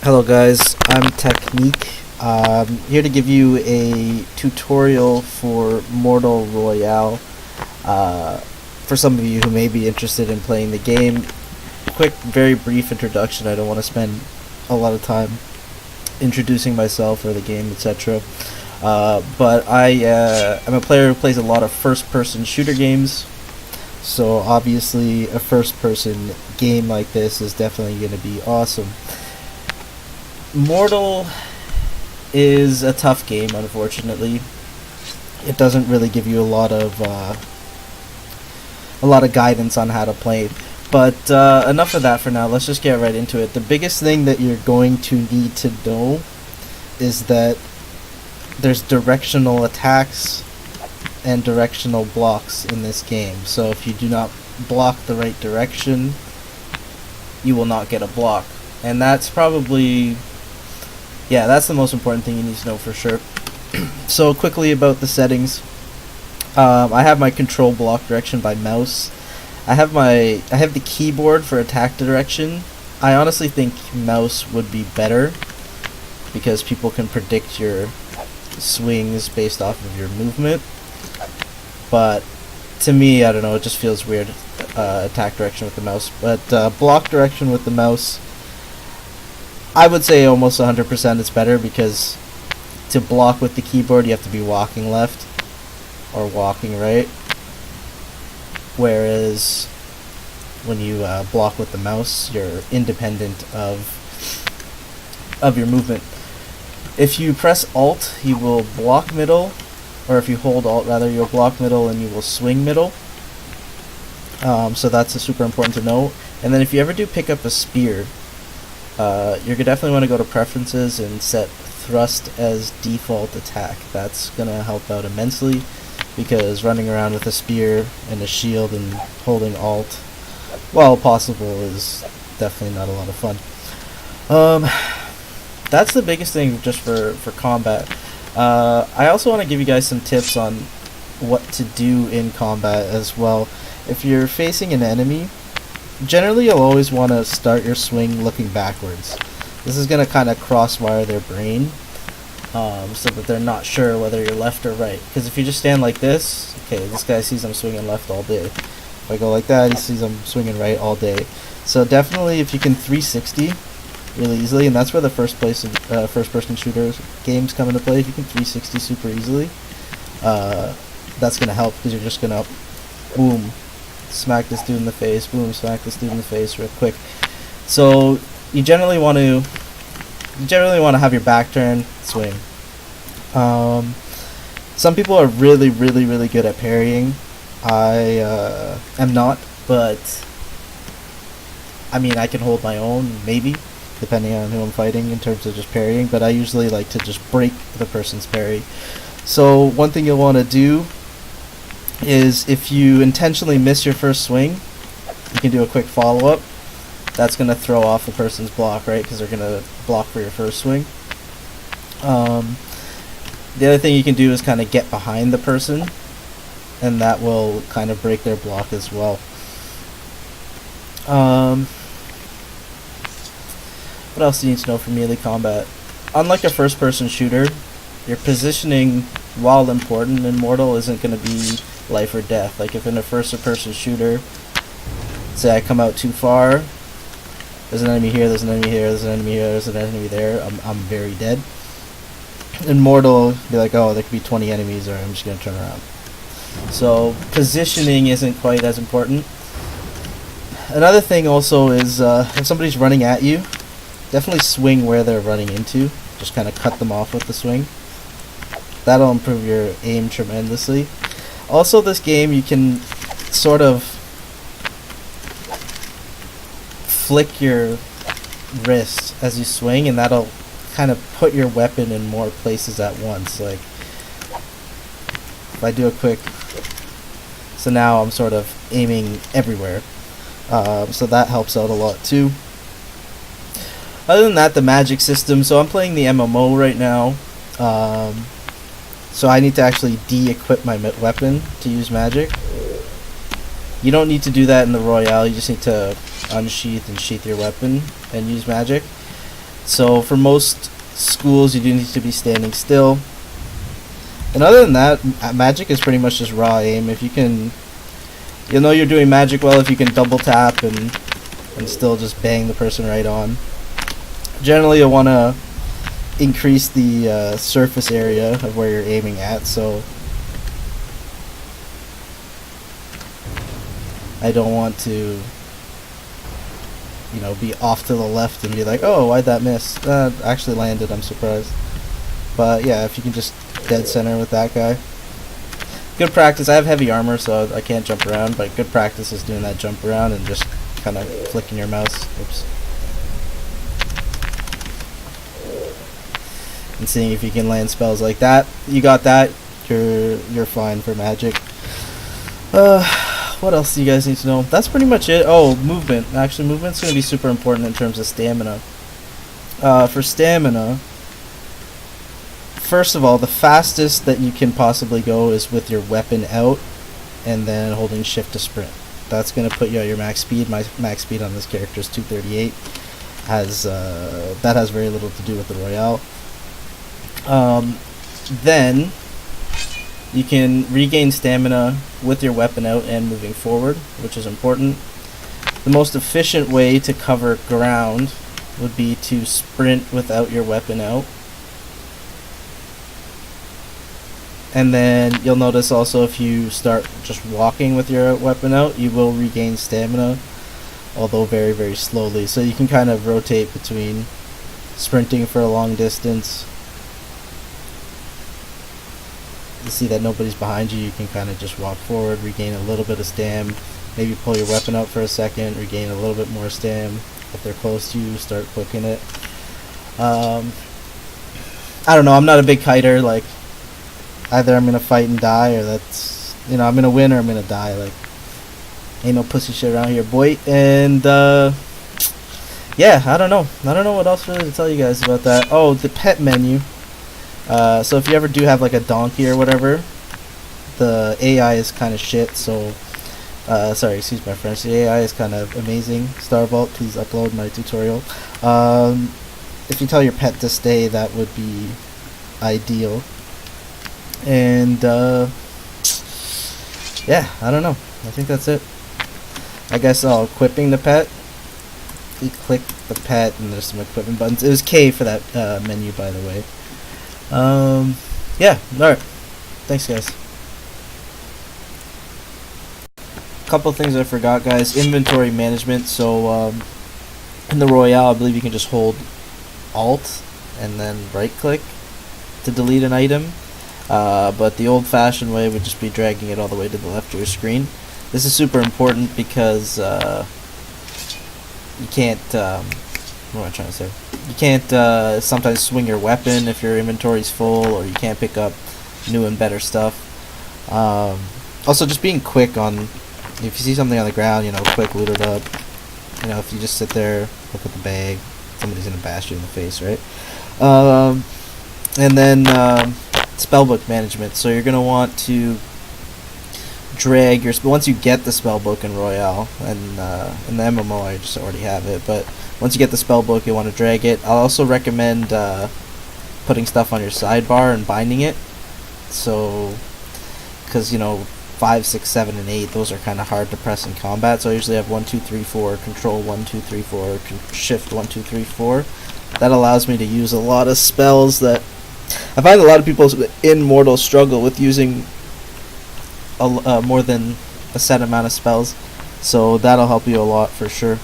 Hello guys, I'm Technique. Here to give you a tutorial for Mortal Royale. For some of you who may be interested in playing the game, quick, very brief introduction. I don't want to spend a lot of time introducing myself or the game, etc. But I'm a player who plays a lot of first-person shooter games. So obviously a first-person game like this is definitely going to be awesome. Mortal is a tough game, unfortunately. It doesn't really give you a lot of guidance on how to play. But enough of that for now. Let's just get right into it. The biggest thing that you're going to need to know is that there's directional attacks and directional blocks in this game. So if you do not block the right direction, you will not get a block. And that's probably... yeah, that's the most important thing you need to know for sure. So quickly about the settings. I have my control block direction by mouse. I have the keyboard for attack direction. I honestly think mouse would be better because people can predict your swings based off of your movement. But to me, I don't know, it just feels weird, attack direction with the mouse. But block direction with the mouse, I would say almost 100% it's better, because to block with the keyboard you have to be walking left or walking right, whereas when you block with the mouse you're independent of your movement. If you press Alt you will block middle, or if you hold Alt rather, you'll block middle and you will swing middle. So that's super important to know. And then if you ever do pick up a spear, you're gonna definitely want to go to preferences and set thrust as default attack. That's gonna help out immensely, because running around with a spear and a shield and holding Alt while possible is definitely not a lot of fun. That's the biggest thing just for combat. I also want to give you guys some tips on what to do in combat as well. If you're facing an enemy, generally you'll always want to start your swing looking backwards. This is going to kind of crosswire their brain, so that they're not sure whether you're left or right. Because if you just stand like this, okay, this guy sees I'm swinging left all day. If I go like that, he sees I'm swinging right all day. So definitely if you can 360 really easily, and that's where the first-person shooter games come into play. If you can 360 super easily, that's going to help, because you're just going to boom, smack this dude in the face, boom, smack this dude in the face real quick. So you generally want to have your back turned, swing. Some people are really good at parrying. I am not, but I mean, I can hold my own, maybe, depending on who I'm fighting in terms of just parrying, but I usually like to just break the person's parry. So one thing you'll want to do is, if you intentionally miss your first swing, you can do a quick follow-up. That's going to throw off the person's block, right, because they're going to block for your first swing. The other thing you can do is kind of get behind the person, and that will kind of break their block as well. What else do you need to know for melee combat? Unlike a first-person shooter, your positioning, while important in Mortal, isn't going to be life or death. Like if in a first-person shooter, say I come out too far, there's an enemy here, there's an enemy here, there's an enemy here, there's an enemy there, I'm very dead. In Mortal, be like, oh, there could be 20 enemies, or I'm just going to turn around. So positioning isn't quite as important. Another thing also is, if somebody's running at you, definitely swing where they're running into. Just kind of cut them off with the swing. That'll improve your aim tremendously. Also, this game, you can sort of flick your wrist as you swing, and that'll kind of put your weapon in more places at once. Like, if I do a quick... so now I'm sort of aiming everywhere. So that helps out a lot too. Other than that, the magic system. So I'm playing the MMO right now. So I need to actually de-equip my weapon to use magic. You don't need to do that in the Royale, you just need to unsheath and sheath your weapon and use magic. So for most schools, you do need to be standing still. And other than that, magic is pretty much just raw aim. If you can, you'll know you're doing magic well if you can double tap and still just bang the person right on. Generally, you'll want to increase the surface area of where you're aiming at, so I don't want to, you know, be off to the left and be like, oh, why'd that miss? Actually landed, I'm surprised. But yeah, if you can just dead center with that guy. Good practice. I have heavy armor, so I can't jump around, but good practice is doing that jump around and just kind of flicking your mouse. Oops. And seeing if you can land spells like that. You got that, you're fine for magic. What else do you guys need to know? That's pretty much it. Oh, movement. Actually, movement's going to be super important in terms of stamina. For stamina, first of all, the fastest that you can possibly go is with your weapon out and then holding shift to sprint. That's going to put you at your max speed. My max speed on this character is 238. That has very little to do with the Royale. Then you can regain stamina with your weapon out and moving forward, which is important. The most efficient way to cover ground would be to sprint without your weapon out. And then you'll notice also if you start just walking with your weapon out, you will regain stamina, although very, very slowly. So you can kind of rotate between sprinting for a long distance. You see that nobody's behind you, you can kind of just walk forward, regain a little bit of stam, maybe pull your weapon out for a second, regain a little bit more stam. If they're close to you, start clicking it. I don't know, I'm not a big kiter, like, either I'm gonna fight and die, or that's, you know, I'm gonna win or I'm gonna die, like, ain't no pussy shit around here, boy. And, yeah, I don't know what else really to tell you guys about that. Oh, the pet menu. So if you ever do have like a donkey or whatever, the AI is kind of shit, so sorry, excuse my French, the AI is kind of amazing. Starvault, please upload my tutorial. If you tell your pet to stay, that would be ideal. And yeah, I don't know, I think that's it. I guess equipping the pet, you click the pet and there's some equipment buttons. It was K for that menu, by the way. Yeah, alright. Thanks, guys. Couple things I forgot, guys. Inventory management. So, in the Royale, I believe you can just hold Alt and then right click to delete an item. But the old-fashioned way would just be dragging it all the way to the left of your screen. This is super important because you can't, what am I trying to say? You can't sometimes swing your weapon if your inventory's full, or you can't pick up new and better stuff. Also, just being quick on, if you see something on the ground, you know, quick loot it up. You know, if you just sit there, look at the bag, somebody's gonna bash you in the face, right? And then spellbook management. So you're gonna want to drag your once you get the spellbook in Royale, and in the MMO I just already have it, but once you get the spellbook, you want to drag it. I'll also recommend putting stuff on your sidebar and binding it. So, because, you know, 5, 6, 7, and 8, those are kind of hard to press in combat. So I usually have 1, 2, 3, 4, control 1, 2, 3, 4, shift 1, 2, 3, 4. That allows me to use a lot of spells that I find a lot of people in Mortal struggle with using more than a set amount of spells. So that'll help you a lot for sure.